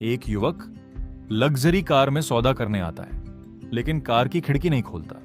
एक युवक luxury car में सौदा करने आता है, लेकिन कार की खिड़की नहीं खोलता।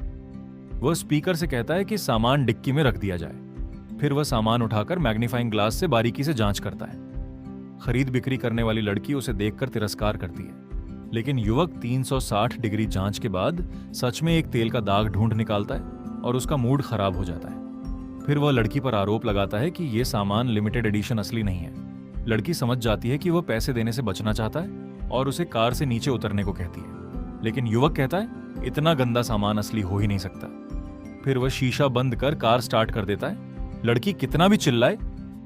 वह स्पीकर से कहता है कि सामान डिक्की में रख दिया जाए। फिर वह सामान उठाकर मैग्नीफाइंग ग्लास से बारीकी से जांच करता है। खरीद बिक्री करने वाली लड़की उसे देखकर तिरस्कार करती है, लेकिन युवक 360 डिग्री जांच के बाद सच में एक तेल का दाग ढूंढ निकालता है और उसका मूड खराब हो जाता है। फिर वह लड़की पर आरोप लगाता है कि यह सामान लिमिटेड एडिशन असली नहीं है। लड़की समझ जाती है कि वह पैसे देने से बचना चाहता है और उसे कार से नीचे उतरने को कहती है, लेकिन युवक कहता है इतना गंदा सामान असली हो ही नहीं सकता। फिर वह शीशा बंद कर कार स्टार्ट कर देता है। लड़की कितना भी चिल्लाए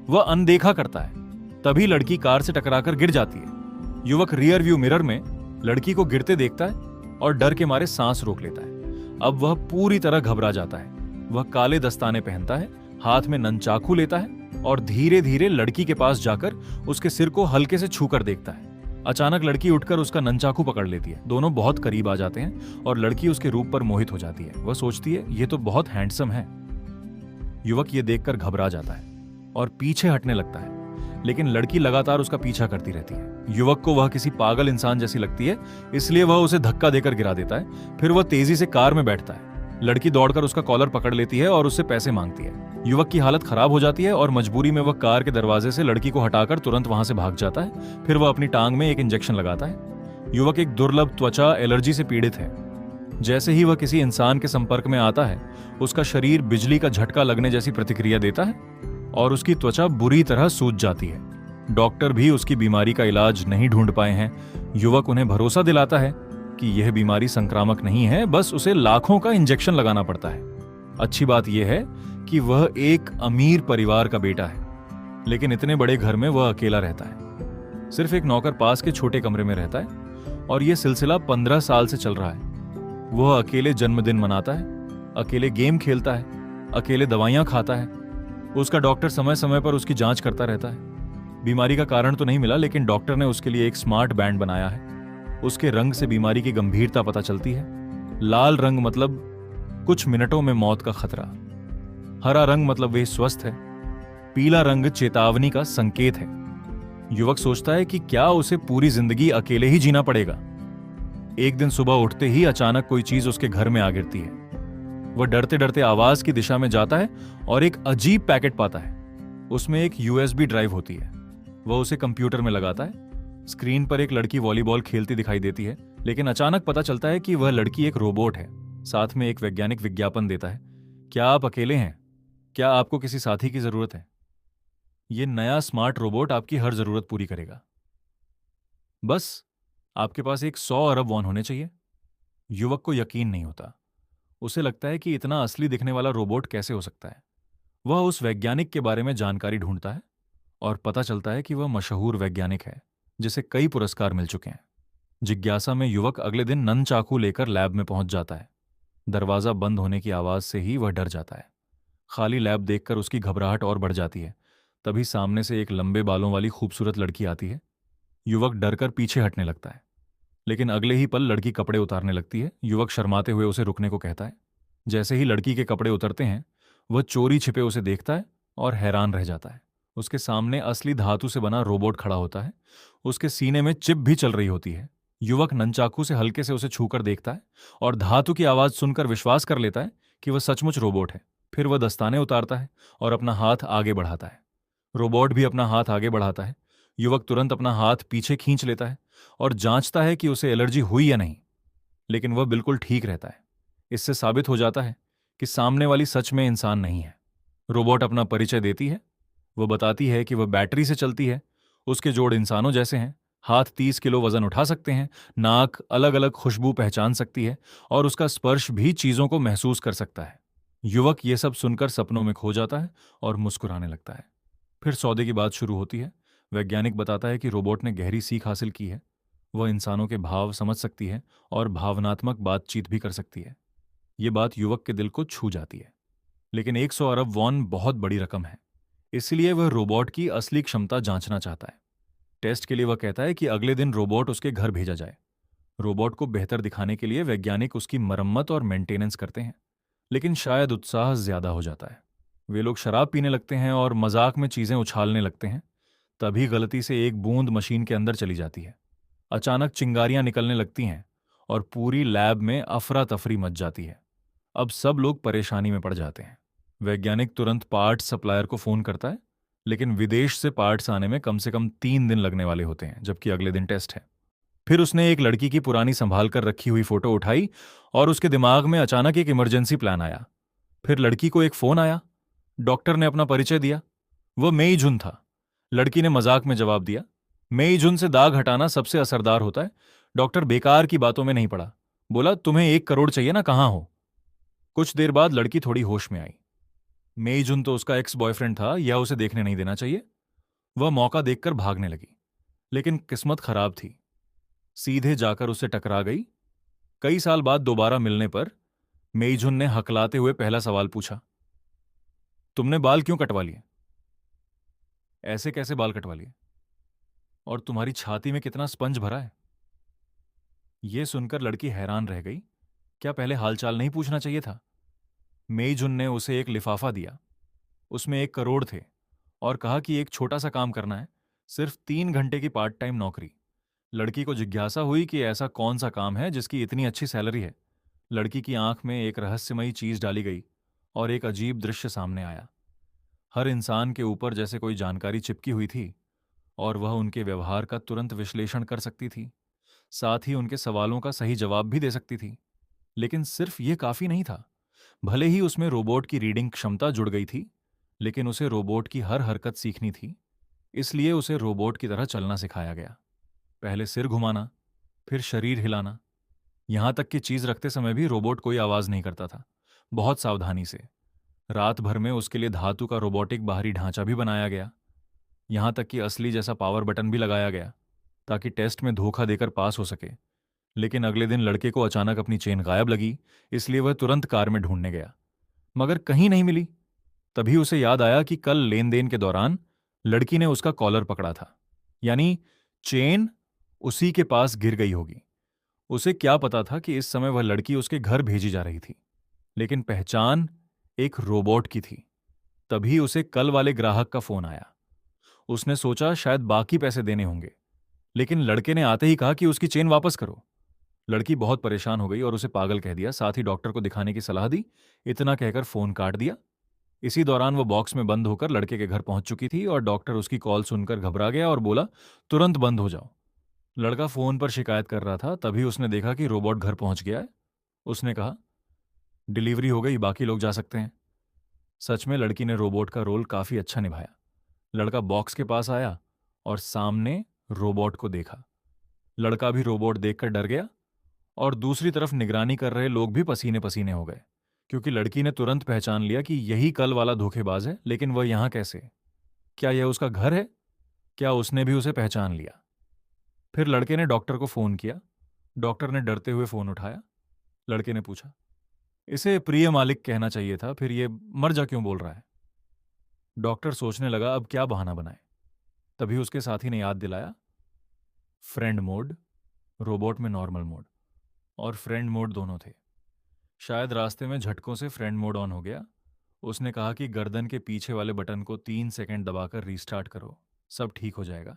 वह अनदेखा करता है। तभी लड़की कार से टकराकर गिर जाती है। युवक रियर व्यू मिरर में लड़की को गिरते देखता है और डर के मारे सांस रोक लेता है। अब वह पूरी तरह घबरा जाता है। वह काले दस्ताने पहनता है, हाथ में ननचाकू लेता है और धीरे धीरे लड़की के पास जाकर उसके सिर को हल्के से छूकर देखता है। अचानक लड़की उठकर उसका ननचाकू पकड़ लेती है। दोनों बहुत करीब आ जाते हैं और लड़की उसके रूप पर मोहित हो जाती है। वह सोचती है ये तो बहुत हैंडसम है। युवक ये देखकर घबरा जाता है और पीछे हटने लगता है, लेकिन लड़की लगातार उसका पीछा करती रहती है। युवक को वह किसी पागल इंसान जैसी लगती है, इसलिए वह उसे धक्का देकर गिरा देता है। फिर वह तेजी से कार में बैठता है। लड़की दौड़कर उसका कॉलर पकड़ लेती है और उससे पैसे मांगती है। युवक की हालत खराब हो जाती है और मजबूरी में वह कार के दरवाजे से लड़की को हटाकर तुरंत वहां से भाग जाता है। फिर वह अपनी टांग में एक इंजेक्शन लगाता है। युवक एक दुर्लभ त्वचा एलर्जी से पीड़ित है। जैसे ही वह किसी इंसान के संपर्क में आता है, उसका शरीर बिजली का झटका लगने जैसी प्रतिक्रिया देता है और उसकी त्वचा बुरी तरह सूज जाती है। डॉक्टर भी उसकी बीमारी का इलाज नहीं ढूंढ पाए हैं। युवक उन्हें भरोसा दिलाता है कि यह बीमारी संक्रामक नहीं है, बस उसे लाखों का इंजेक्शन लगाना पड़ता है। अच्छी बात यह है कि वह एक अमीर परिवार का बेटा है, लेकिन इतने बड़े घर में वह अकेला रहता है। सिर्फ एक नौकर पास के छोटे कमरे में रहता है और यह सिलसिला 15 साल से चल रहा है। वह अकेले जन्मदिन मनाता है, अकेले गेम खेलता है, अकेले दवाइयां खाता है। उसका डॉक्टर समय समय पर उसकी जांच करता रहता है। बीमारी का कारण तो नहीं मिला, लेकिन डॉक्टर ने उसके लिए एक स्मार्ट बैंड बनाया है। उसके रंग से बीमारी की गंभीरता पता चलती है। लाल रंग मतलब कुछ मिनटों में मौत का खतरा, हरा रंग मतलब वे स्वस्थ है, पीला रंग चेतावनी का संकेत है। युवक सोचता है कि क्या उसे पूरी जिंदगी अकेले ही जीना पड़ेगा। एक दिन सुबह उठते ही अचानक कोई चीज उसके घर में आ गिरती है। वह डरते डरते आवाज की दिशा में जाता है और एक अजीब पैकेट पाता है। उसमें एक यूएसबी ड्राइव होती है। वह उसे कंप्यूटर में लगाता है। स्क्रीन पर एक लड़की वॉलीबॉल खेलती दिखाई देती है, लेकिन अचानक पता चलता है कि वह लड़की एक रोबोट है। साथ में एक वैज्ञानिक विज्ञापन देता है, क्या आप अकेले हैं? क्या आपको किसी साथी की जरूरत है? यह नया स्मार्ट रोबोट आपकी हर जरूरत पूरी करेगा। बस आपके पास एक 100 अरब वॉन होने चाहिए। युवक को यकीन नहीं होता। उसे लगता है कि इतना असली दिखने वाला रोबोट कैसे हो सकता है। वह उस वैज्ञानिक के बारे में जानकारी ढूंढता है और पता चलता है कि वह मशहूर वैज्ञानिक है जिसे कई पुरस्कार मिल चुके हैं। जिज्ञासा में युवक अगले दिन नन चाकू लेकर लैब में पहुंच जाता है। दरवाजा बंद होने की आवाज से ही वह डर जाता है। खाली लैब देखकर उसकी घबराहट और बढ़ जाती है। तभी सामने से एक लंबे बालों वाली खूबसूरत लड़की आती है। युवक डरकर पीछे हटने लगता है, लेकिन अगले ही पल लड़की कपड़े उतारने लगती है। युवक शर्माते हुए उसे रुकने को कहता है। जैसे ही लड़की के कपड़े उतरते हैं, वह चोरी छिपे उसे देखता है और हैरान रह जाता है। उसके सामने असली धातु से बना रोबोट खड़ा होता है। उसके सीने में चिप भी चल रही होती है। युवक ननचाकू से हल्के से उसे छूकर देखता है और धातु की आवाज सुनकर विश्वास कर लेता है कि वह सचमुच रोबोट है। फिर वह दस्ताने उतारता है और अपना हाथ आगे बढ़ाता है। रोबोट भी अपना हाथ आगे बढ़ाता है। युवक तुरंत अपना हाथ पीछे खींच लेता है और जांचता है कि उसे एलर्जी हुई या नहीं, लेकिन वह बिल्कुल ठीक रहता है। इससे साबित हो जाता है कि सामने वाली सच में इंसान नहीं है। रोबोट अपना परिचय देती है। वह बताती है कि वह बैटरी से चलती है। उसके जोड़ इंसानों जैसे हैं। हाथ 30 किलो वजन उठा सकते हैं, नाक अलग अलग खुशबू पहचान सकती है और उसका स्पर्श भी चीजों को महसूस कर सकता है। युवक ये सब सुनकर सपनों में खो जाता है और मुस्कुराने लगता है। फिर सौदे की बात शुरू होती है। वैज्ञानिक बताता है कि रोबोट ने गहरी सीख हासिल की है। वह इंसानों के भाव समझ सकती है और भावनात्मक बातचीत भी कर सकती है। ये बात युवक के दिल को छू जाती है, लेकिन 100 अरब वॉन बहुत बड़ी रकम है, इसलिए वह रोबोट की असली क्षमता जांचना चाहता है। टेस्ट के लिए वह कहता है कि अगले दिन रोबोट उसके घर भेजा जाए। रोबोट को बेहतर दिखाने के लिए वैज्ञानिक उसकी मरम्मत और मेंटेनेंस करते हैं, लेकिन शायद उत्साह ज्यादा हो जाता है। वे लोग शराब पीने लगते हैं और मजाक में चीजें उछालने लगते हैं। तभी गलती से एक बूंद मशीन के अंदर चली जाती है। अचानक चिंगारियां निकलने लगती हैं और पूरी लैब में अफरा तफरी मच जाती है। अब सब लोग परेशानी में पड़ जाते हैं। वैज्ञानिक तुरंत पार्ट्स सप्लायर को फोन करता है, लेकिन विदेश से पार्ट्स आने में कम 3 दिन लगने वाले होते हैं, जबकि अगले दिन टेस्ट है। फिर उसने एक लड़की की पुरानी संभाल कर रखी हुई फोटो उठाई और उसके दिमाग में अचानक एक इमरजेंसी प्लान आया। फिर लड़की को एक फोन आया। डॉक्टर ने अपना परिचय दिया। वह मेई जुन था। लड़की ने मजाक में जवाब दिया, मेई जुन से दाग हटाना सबसे असरदार होता है। डॉक्टर बेकार की बातों में नहीं पड़ा। बोला, तुम्हें 1 करोड़ चाहिए ना, कहाँ हो? कुछ देर बाद लड़की थोड़ी होश में आई। मेई जुन तो उसका एक्स बॉयफ्रेंड था, यह उसे देखने नहीं देना चाहिए। वह मौका देखकर भागने लगी, लेकिन किस्मत खराब थी। सीधे जाकर उससे टकरा गई। कई साल बाद दोबारा मिलने पर मेईजुन ने हकलाते हुए पहला सवाल पूछा, तुमने बाल क्यों कटवा लिए? ऐसे कैसे बाल कटवा लिए? और तुम्हारी छाती में कितना स्पंज भरा है? यह सुनकर लड़की हैरान रह गई। क्या पहले हालचाल नहीं पूछना चाहिए था? मेईजुन ने उसे एक लिफाफा दिया। उसमें 1 करोड़ थे और कहा कि एक छोटा सा काम करना है, सिर्फ 3 घंटे की पार्ट टाइम नौकरी। लड़की को जिज्ञासा हुई कि ऐसा कौन सा काम है जिसकी इतनी अच्छी सैलरी है। लड़की की आंख में एक रहस्यमयी चीज डाली गई और एक अजीब दृश्य सामने आया। हर इंसान के ऊपर जैसे कोई जानकारी चिपकी हुई थी और वह उनके व्यवहार का तुरंत विश्लेषण कर सकती थी। साथ ही उनके सवालों का सही जवाब भी दे सकती थी। लेकिन सिर्फ ये काफी नहीं था। भले ही उसमें रोबोट की रीडिंग क्षमता जुड़ गई थी, लेकिन उसे रोबोट की हर हरकत सीखनी थी। इसलिए उसे रोबोट की तरह चलना सिखाया गया। पहले सिर घुमाना, फिर शरीर हिलाना। यहां तक कि चीज रखते समय भी रोबोट कोई आवाज नहीं करता था, बहुत सावधानी से। रात भर में उसके लिए धातु का रोबोटिक बाहरी ढांचा भी बनाया गया। यहां तक कि असली जैसा पावर बटन भी लगाया गया, ताकि टेस्ट में धोखा देकर पास हो सके। लेकिन अगले दिन लड़के को अचानक अपनी चेन गायब लगी, इसलिए वह तुरंत कार में ढूंढने गया, मगर कहीं नहीं मिली। तभी उसे याद आया कि कल लेन देन के दौरान लड़की ने उसका कॉलर पकड़ा था, यानी चेन उसी के पास गिर गई होगी। उसे क्या पता था कि इस समय वह लड़की उसके घर भेजी जा रही थी, लेकिन पहचान एक रोबोट की थी। तभी उसे कल वाले ग्राहक का फोन आया। उसने सोचा शायद बाकी पैसे देने होंगे, लेकिन लड़के ने आते ही कहा कि उसकी चेन वापस करो। लड़की बहुत परेशान हो गई और उसे पागल कह दिया, साथ ही डॉक्टर को दिखाने की सलाह दी। इतना कहकर फोन काट दिया। इसी दौरान वो बॉक्स में बंद होकर लड़के के घर पहुंच चुकी थी और डॉक्टर उसकी कॉल सुनकर घबरा गया और बोला, तुरंत बंद हो जाओ। लड़का फोन पर शिकायत कर रहा था, तभी उसने देखा कि रोबोट घर पहुंच गया है। उसने कहा, डिलीवरी हो गई, बाकी लोग जा सकते हैं। सच में लड़की ने रोबोट का रोल काफी अच्छा निभाया। लड़का बॉक्स के पास आया और सामने रोबोट को देखा। लड़का भी रोबोट देखकर डर गया और दूसरी तरफ निगरानी कर रहे लोग भी पसीने पसीने हो गए, क्योंकि लड़की ने तुरंत पहचान लिया कि यही कल वाला धोखेबाज है। लेकिन वह यहां कैसे? क्या यह उसका घर है? क्या उसने भी उसे पहचान लिया? फिर लड़के ने डॉक्टर को फोन किया। डॉक्टर ने डरते हुए फोन उठाया। लड़के ने पूछा, इसे प्रिय मालिक कहना चाहिए था, फिर ये मर जा क्यों बोल रहा है? डॉक्टर सोचने लगा अब क्या बहाना बनाए। तभी उसके साथी ने याद दिलाया, फ्रेंड मोड। रोबोट में नॉर्मल मोड और फ्रेंड मोड दोनों थे। शायद रास्ते में झटकों से फ्रेंड मोड ऑन हो गया। उसने कहा कि गर्दन के पीछे वाले बटन को 3 सेकंड दबाकर रीस्टार्ट करो, सब ठीक हो जाएगा।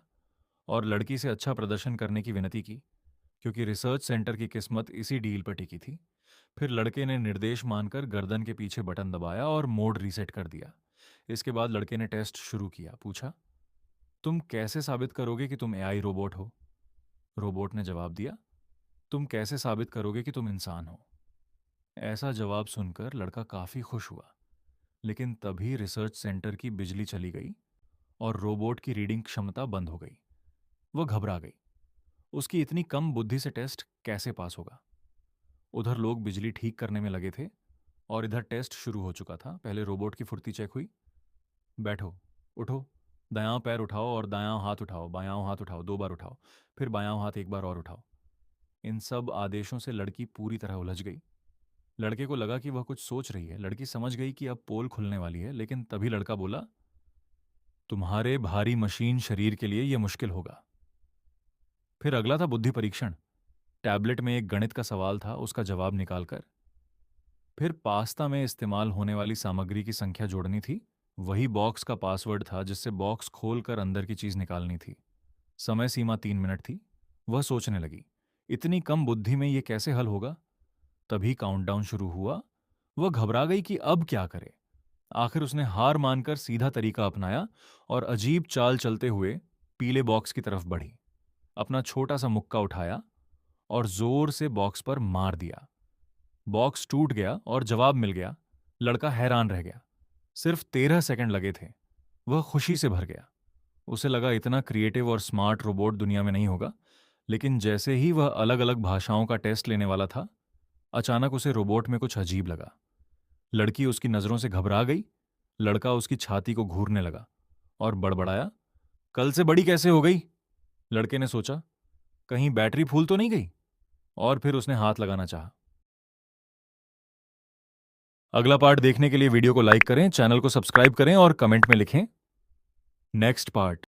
और लड़की से अच्छा प्रदर्शन करने की विनती की, क्योंकि रिसर्च सेंटर की किस्मत इसी डील पर टिकी थी। फिर लड़के ने निर्देश मानकर गर्दन के पीछे बटन दबाया और मोड रीसेट कर दिया। इसके बाद लड़के ने टेस्ट शुरू किया। पूछा, तुम कैसे साबित करोगे कि तुम एआई रोबोट हो? रोबोट ने जवाब दिया, तुम कैसे साबित करोगे कि तुम इंसान हो? ऐसा जवाब सुनकर लड़का काफी खुश हुआ। लेकिन तभी रिसर्च सेंटर की बिजली चली गई और रोबोट की रीडिंग क्षमता बंद हो गई। वह घबरा गई। उसकी इतनी कम बुद्धि से टेस्ट कैसे पास होगा? उधर लोग बिजली ठीक करने में लगे थे और इधर टेस्ट शुरू हो चुका था। पहले रोबोट की फुर्ती चेक हुई। बैठो, उठो, दायां पैर उठाओ और दायां हाथ उठाओ, बायां हाथ उठाओ, 2 बार उठाओ, फिर बायां हाथ 1 बार और उठाओ। इन सब आदेशों से लड़की पूरी तरह उलझ गई। लड़के को लगा कि वह कुछ सोच रही है। लड़की समझ गई कि अब पोल खुलने वाली है, लेकिन तभी लड़का बोला, तुम्हारे भारी मशीन शरीर के लिए यह मुश्किल होगा। फिर अगला था बुद्धि परीक्षण। टैबलेट में एक गणित का सवाल था, उसका जवाब निकालकर फिर पास्ता में इस्तेमाल होने वाली सामग्री की संख्या जोड़नी थी। वही बॉक्स का पासवर्ड था जिससे बॉक्स खोलकर अंदर की चीज निकालनी थी। समय सीमा 3 मिनट थी। वह सोचने लगी, इतनी कम बुद्धि में ये कैसे हल होगा। तभी काउंटडाउन शुरू हुआ। वह घबरा गई कि अब क्या करे। आखिर उसने हार मानकर सीधा तरीका अपनाया और अजीब चाल चलते हुए पीले बॉक्स की तरफ बढ़ी। अपना छोटा सा मुक्का उठाया और जोर से बॉक्स पर मार दिया। बॉक्स टूट गया और जवाब मिल गया। लड़का हैरान रह गया। सिर्फ 13 सेकंड लगे थे। वह खुशी से भर गया। उसे लगा इतना क्रिएटिव और स्मार्ट रोबोट दुनिया में नहीं होगा। लेकिन जैसे ही वह अलग अलग भाषाओं का टेस्ट लेने वाला था, अचानक उसे रोबोट में कुछ अजीब लगा। लड़की उसकी नजरों से घबरा गई। लड़का उसकी छाती को घूरने लगा और बड़बड़ाया, कल से बड़ी कैसे हो गई। लड़के ने सोचा, कहीं बैटरी फूल तो नहीं गई, और फिर उसने हाथ लगाना चाहा। अगला पार्ट देखने के लिए वीडियो को लाइक करें, चैनल को सब्सक्राइब करें और कमेंट में लिखें नेक्स्ट पार्ट।